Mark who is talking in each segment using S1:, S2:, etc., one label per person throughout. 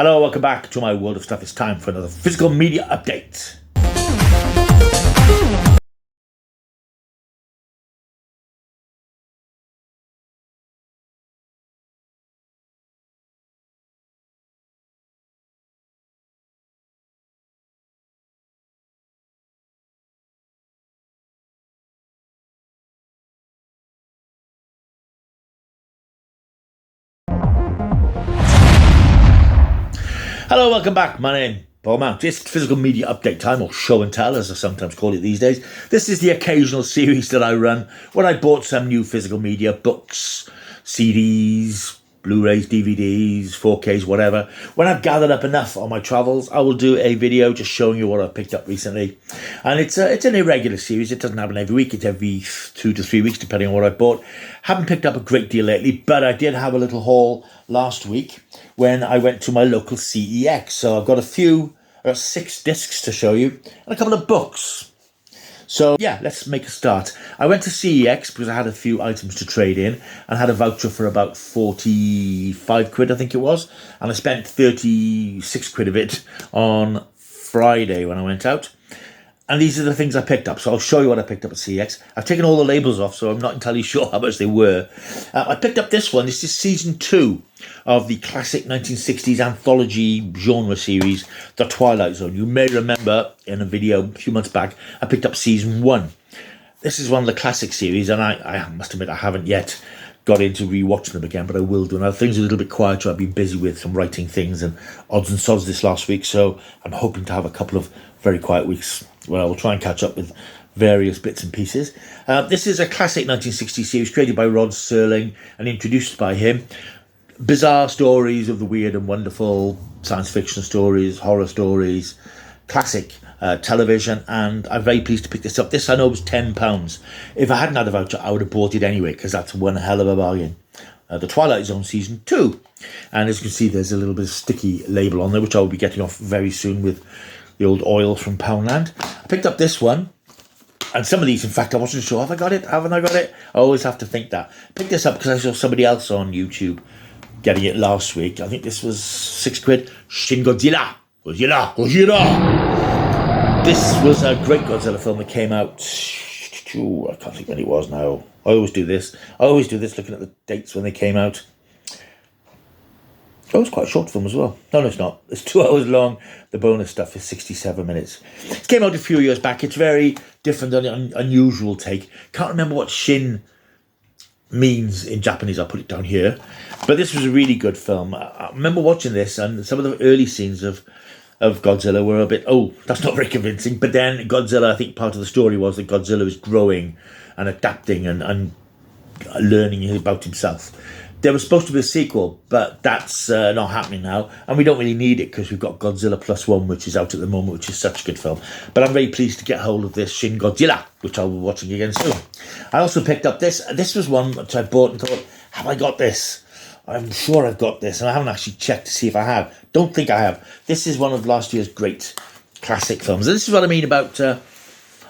S1: Hello, welcome back to my world of stuff. It's time for another physical media update. Hello, welcome back. My name Paul Mount. It's physical media update time, or show and tell, as I sometimes call it these days. This is the occasional series that I run when I bought some new physical media, books, CDs, Blu-rays, DVDs, 4Ks, whatever. When I've gathered up enough on my travels, I will do a video just showing you what I've picked up recently. And it's an irregular series. It doesn't happen every week. It's every 2 to 3 weeks, depending on what I bought. Haven't picked up a great deal lately, but I did have a little haul last week when I went to my local CEX. So I've got 6 discs to show you and a couple of books. So yeah, let's make a start. I went to CEX because I had a few items to trade in and had a voucher for about 45 quid, I think it was. And I spent 36 quid of it on Friday when I went out. And these are the things I picked up. So I'll show you what I picked up at CEX. I've taken all the labels off, so I'm not entirely sure how much they were. I picked up this one. This is season 2 of the classic 1960s anthology genre series, The Twilight Zone. You may remember in a video a few months back, I picked up season 1. This is one of the classic series, and I must admit I haven't yet got into rewatching them again, but I will do. Now, things are a little bit quieter. I've been busy with some writing things and odds and sods this last week, so I'm hoping to have a couple of very quiet weeks where I will try and catch up with various bits and pieces. This is a classic 1960s series created by Rod Serling and introduced by him. Bizarre stories of the weird and wonderful, science fiction stories, horror stories, classic television, and I'm very pleased to pick this up. This I know was £10. If I hadn't had a voucher, I would have bought it anyway, because that's one hell of a bargain. The Twilight Zone season 2. And as you can see, there's a little bit of sticky label on there, which I will be getting off very soon with the old oil from Poundland. I picked up this one, and some of these, in fact, I wasn't sure, have I got it? Haven't I got it? I always have to think that. I picked this up because I saw somebody else on YouTube getting it last week. I think this was 6 quid. Shin Godzilla. Godzilla. This was a great Godzilla film that came out, I can't think when it was now. I always do this looking at the dates when they came out. Oh, it's quite a short film as well. No, it's not. It's 2 hours long. The bonus stuff is 67 minutes. It came out a few years back. It's very different and unusual take. Can't remember what Shin means in Japanese. I'll put it down here. But this was a really good film. I remember watching this, and some of the early scenes of Godzilla were a bit, that's not very convincing. But then Godzilla, I think part of the story was that Godzilla was growing and adapting and learning about himself. There was supposed to be a sequel, but that's not happening now. And we don't really need it because we've got Godzilla Plus One, which is out at the moment, which is such a good film. But I'm very pleased to get hold of this Shin Godzilla, which I'll be watching again soon. I also picked up this. This was one which I bought and thought, have I got this? I'm sure I've got this. And I haven't actually checked to see if I have. Don't think I have. This is one of last year's great classic films. And this is what I mean about,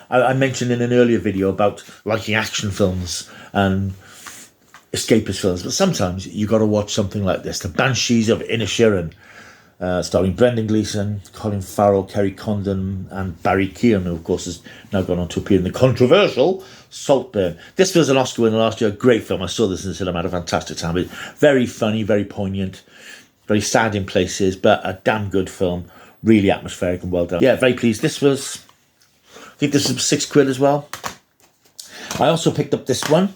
S1: I mentioned in an earlier video about liking action films and escapist films, but sometimes you got to watch something like this. The Banshees of Inisherin, starring Brendan Gleeson, Colin Farrell, Kerry Condon, and Barry Keoghan, who of course has now gone on to appear in the controversial Saltburn. This was an Oscar winner last year. Great film. I saw this in the cinema. I had a fantastic time. It's very funny, very poignant, very sad in places, but a damn good film. Really atmospheric and well done. Yeah, very pleased. I think this was 6 quid as well. I also picked up this one.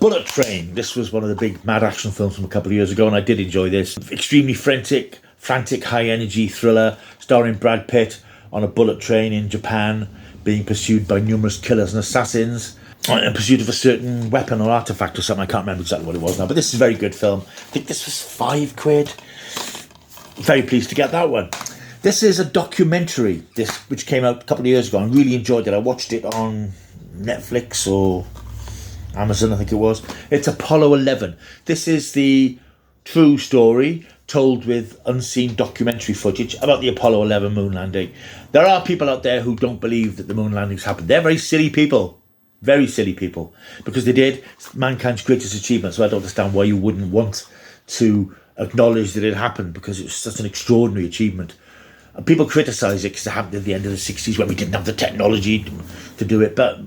S1: Bullet Train. This was one of the big mad action films from a couple of years ago, and I did enjoy this. Extremely frantic, high-energy thriller starring Brad Pitt on a bullet train in Japan, being pursued by numerous killers and assassins in pursuit of a certain weapon or artifact or something. I can't remember exactly what it was now, but this is a very good film. I think this was 5 quid. Very pleased to get that one. This is a documentary, which came out a couple of years ago. I really enjoyed it. I watched it on Netflix or Amazon, I think it was. It's Apollo 11. This is the true story told with unseen documentary footage about the Apollo 11 moon landing. There are people out there who don't believe that the moon landings happened. They're very silly people. Very silly people. Because they did. It's mankind's greatest achievement, so I don't understand why you wouldn't want to acknowledge that it happened, because it was such an extraordinary achievement. And people criticise it because it happened at the end of the 60s when we didn't have the technology to do it, but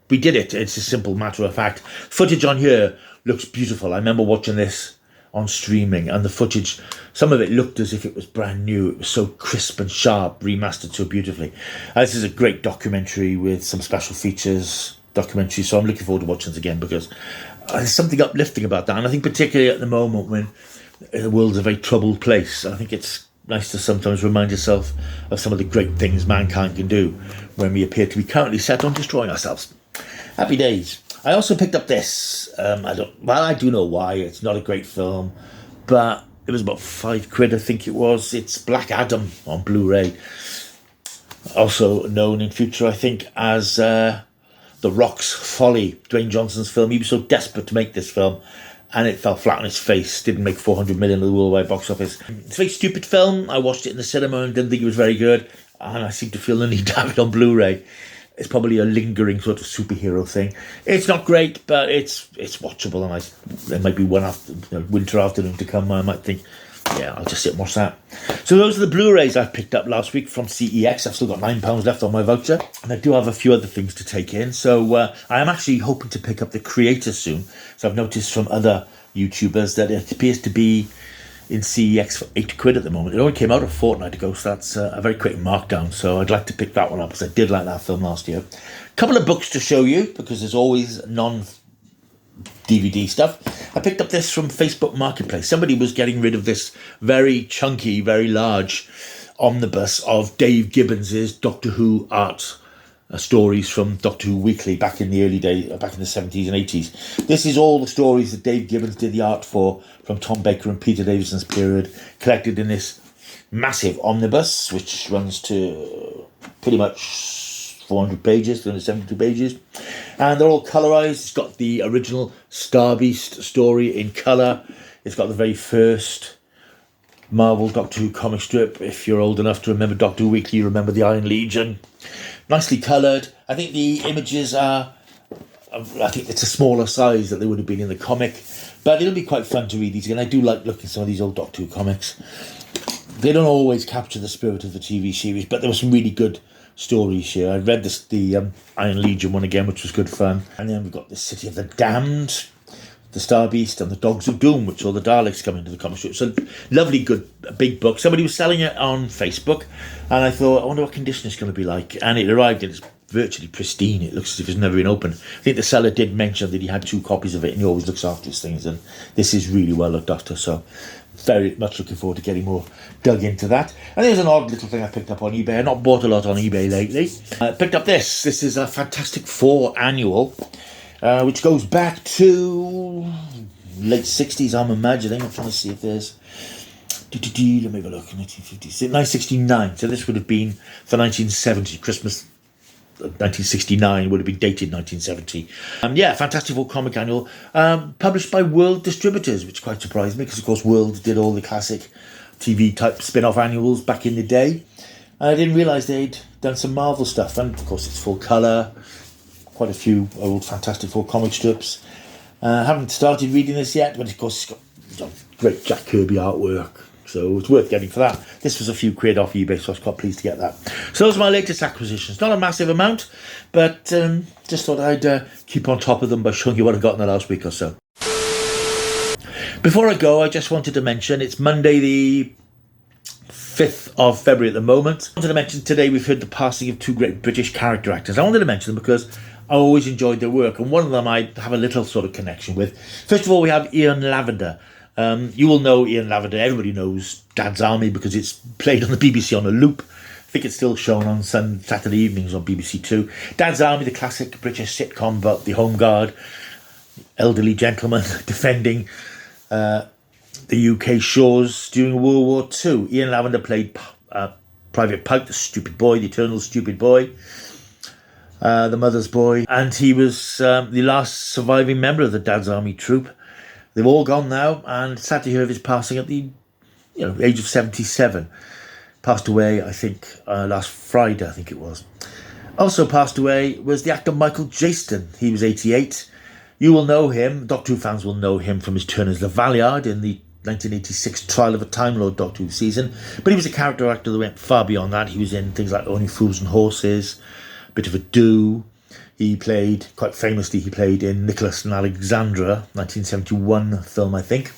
S1: we did it. It's a simple matter of fact. Footage on here looks beautiful. I remember watching this on streaming, and the footage, some of it looked as if it was brand new. It was so crisp and sharp, remastered so beautifully. This is a great documentary with some special features documentary, so I'm looking forward to watching this again, because there's something uplifting about that. And I think particularly at the moment when the world's a very troubled place, I think it's nice to sometimes remind yourself of some of the great things mankind can do when we appear to be currently set on destroying ourselves. Happy days. I also picked up this. I do know why. It's not a great film, but it was about £5, I think it was. It's Black Adam on Blu-ray. Also known in future, I think, as The Rock's Folly, Dwayne Johnson's film. He was so desperate to make this film, and it fell flat on its face. Didn't make 400 million at the worldwide box office. It's a very stupid film. I watched it in the cinema and didn't think it was very good, and I seem to feel the need to have it on Blu-ray. It's probably a lingering sort of superhero thing. It's not great, but it's watchable, and there might be one winter afternoon to come. I might think, yeah, I'll just sit and watch that. So those are the Blu-rays I picked up last week from CEX. I've still got £9 left on my voucher, and I do have a few other things to take in. So I am actually hoping to pick up The Creator soon. So I've noticed from other YouTubers that it appears to be in CEX for £8 at the moment. It only came out a fortnight ago, so that's a very quick markdown. So I'd like to pick that one up, because I did like that film last year. A couple of books to show you, because there's always non-DVD stuff. I picked up this from Facebook Marketplace. Somebody was getting rid of this very chunky, very large omnibus of Dave Gibbons's Doctor Who art stories from Doctor Who Weekly back in the early days, back in the 70s and 80s. This is all the stories that Dave Gibbons did the art for, from Tom Baker and Peter Davison's period, collected in this massive omnibus, which runs to pretty much 400 pages, 372 pages. And they're all colorized. It's got the original Star Beast story in color. It's got the very first Marvel Doctor Who comic strip. If you're old enough to remember Doctor Who Weekly, you remember the Iron Legion. Nicely coloured. I think the images I think it's a smaller size than they would have been in the comic, but it'll be quite fun to read these again. I do like looking at some of these old Doctor Who comics. They don't always capture the spirit of the TV series, but there were some really good stories here. I read the Iron Legion one again, which was good fun. And then we've got the City of the Damned, the Star Beast, and the Dogs of Doom, which all the Daleks come into the comic strip. So lovely, good, big book. Somebody was selling it on Facebook, and I thought, I wonder what condition it's going to be like. And it arrived, and it's virtually pristine. It looks as if it's never been opened. I think the seller did mention that he had 2 copies of it, and he always looks after his things. And this is really well looked after. So very much looking forward to getting more dug into that. And there's an odd little thing I picked up on eBay. I've not bought a lot on eBay lately. I picked up this. This is a Fantastic Four annual, which goes back to late 60s, I'm imagining. I'm trying to see if there's... Let me have a look. 1969. So this would have been for 1970. Christmas 1969 would have been dated 1970. Fantastic Four comic annual, published by World Distributors, which quite surprised me, because of course World did all the classic TV type spin-off annuals back in the day. And I didn't realise they'd done some Marvel stuff, and of course it's full colour, quite a few old Fantastic Four comic strips. Haven't started reading this yet, but of course it's got great Jack Kirby artwork, so it's worth getting for that. This was a few quid off eBay, so I was quite pleased to get that. So those are my latest acquisitions. Not a massive amount, but just thought I'd keep on top of them by showing you what I got in the last week or so. Before I go, I just wanted to mention it's Monday the 5th of February at the moment. I wanted to mention today we've heard the passing of 2 great British character actors. I wanted to mention them because I always enjoyed their work, and one of them I have a little sort of connection with. First of all, we have Ian Lavender. You will know Ian Lavender. Everybody knows Dad's Army because it's played on the BBC on a loop. I think it's still shown on Saturday evenings on BBC Two. Dad's Army, the classic British sitcom about the Home Guard, elderly gentleman defending the UK shores during World War II. Ian Lavender played Private Pike, the stupid boy, the eternal stupid boy, the mother's boy, and he was the last surviving member of the Dad's Army troop. They've all gone now, and sad to hear of his passing at the age of 77. Passed away, I think, last Friday, I think it was. Also passed away was the actor Michael Jaston. He was 88. You will know him, Doctor Who fans will know him from his turn as the Valeyard in the 1986 Trial of a Time Lord Doctor Who season. But he was a character actor that went far beyond that. He was in things like Only Fools and Horses, a bit of a do. He played, quite famously, he played in Nicholas and Alexandra, 1971 film, I think.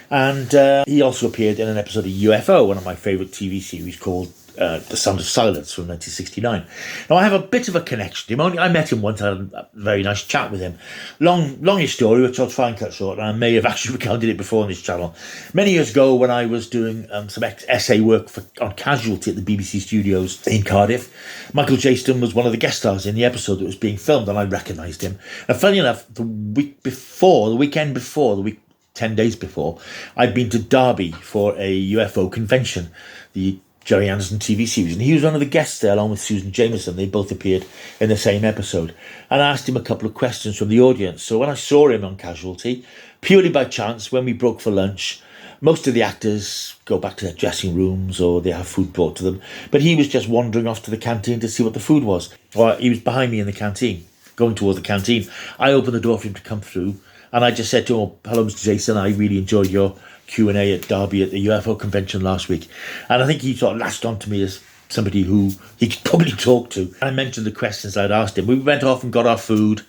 S1: And he also appeared in an episode of UFO, one of my favourite TV series called The Sound of Silence from 1969. Now, I have a bit of a connection to him. I met him once, I had a very nice chat with him. Longish story, which I'll try and cut short, and I may have actually recounted it before on this channel. Many years ago, when I was doing some essay work on Casualty at the BBC studios in Cardiff, Michael Jaston was one of the guest stars in the episode that was being filmed, and I recognised him. And funny enough, the weekend before, 10 days before, I'd been to Derby for a UFO convention, the Jerry Anderson TV series, and he was one of the guests there along with Susan Jameson. They both appeared in the same episode, and I asked him a couple of questions from the audience. So when I saw him on Casualty, purely by chance, when we broke for lunch, most of the actors go back to their dressing rooms or they have food brought to them, but he was just wandering off to the canteen to see what the food was. Or he was behind me in the canteen, going towards the canteen. I opened the door for him to come through, and I just said to him, "Oh, hello, Mr. Jason, I really enjoyed your Q&A at Derby at the UFO convention last week." And I think he sort of latched on to me as somebody who he could probably talk to. I mentioned the questions I'd asked him. We went off and got our food.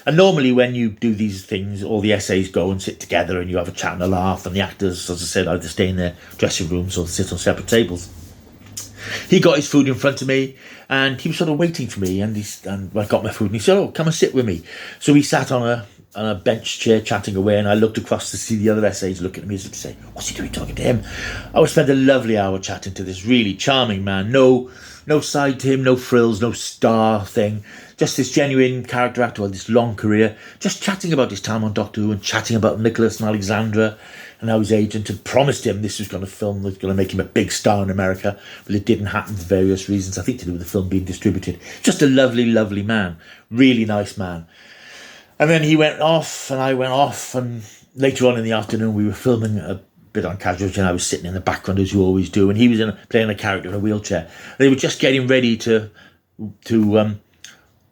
S1: And normally when you do these things, all the essays go and sit together and you have a chat and a laugh, and the actors, as I said, either stay in their dressing rooms or sit on separate tables. He got his food in front of me, and he was sort of waiting for me, and I got my food, and he said, "Oh, come and sit with me." So we sat on a bench chair chatting away, and I looked across to see the other essays looking at me as if to say, "What's he doing talking to him?" I would spend a lovely hour chatting to this really charming man. No side to him, no frills, no star thing. Just this genuine character actor with this long career, just chatting about his time on Doctor Who and chatting about Nicholas and Alexandra and how his agent had promised him this was going to make him a big star in America, but it didn't happen for various reasons, I think to do with the film being distributed. Just a lovely, lovely man. Really nice man. And then he went off and I went off, and later on in the afternoon we were filming a bit on Casualty and I was sitting in the background as you always do, and he was playing a character in a wheelchair. They were just getting ready to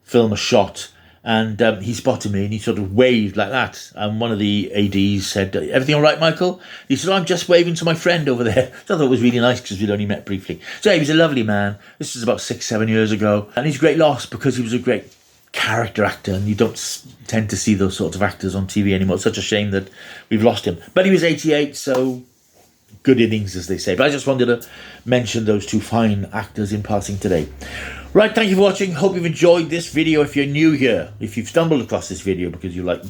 S1: film a shot, and he spotted me and he sort of waved like that, and one of the ADs said, "Everything all right, Michael?" He said, "I'm just waving to my friend over there." So I thought it was really nice because we'd only met briefly. So he was a lovely man. This was about 6-7 years ago, and he's a great loss because he was a great character actor, and you don't tend to see those sorts of actors on TV anymore. It's such a shame that we've lost him, but he was 88, so good innings, as they say. But I just wanted to mention those two fine actors in passing today. Right, thank you for watching. Hope you've enjoyed this video. If you're new here, if you've stumbled across this video because you like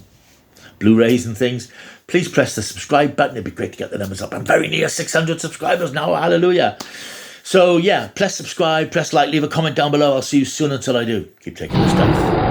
S1: Blu-rays and things, please press the subscribe button. It'd be great to get the numbers up. I'm very near 600 subscribers now. Hallelujah. So yeah, press subscribe, press like, leave a comment down below. I'll see you soon. Until I do, keep taking the stuff.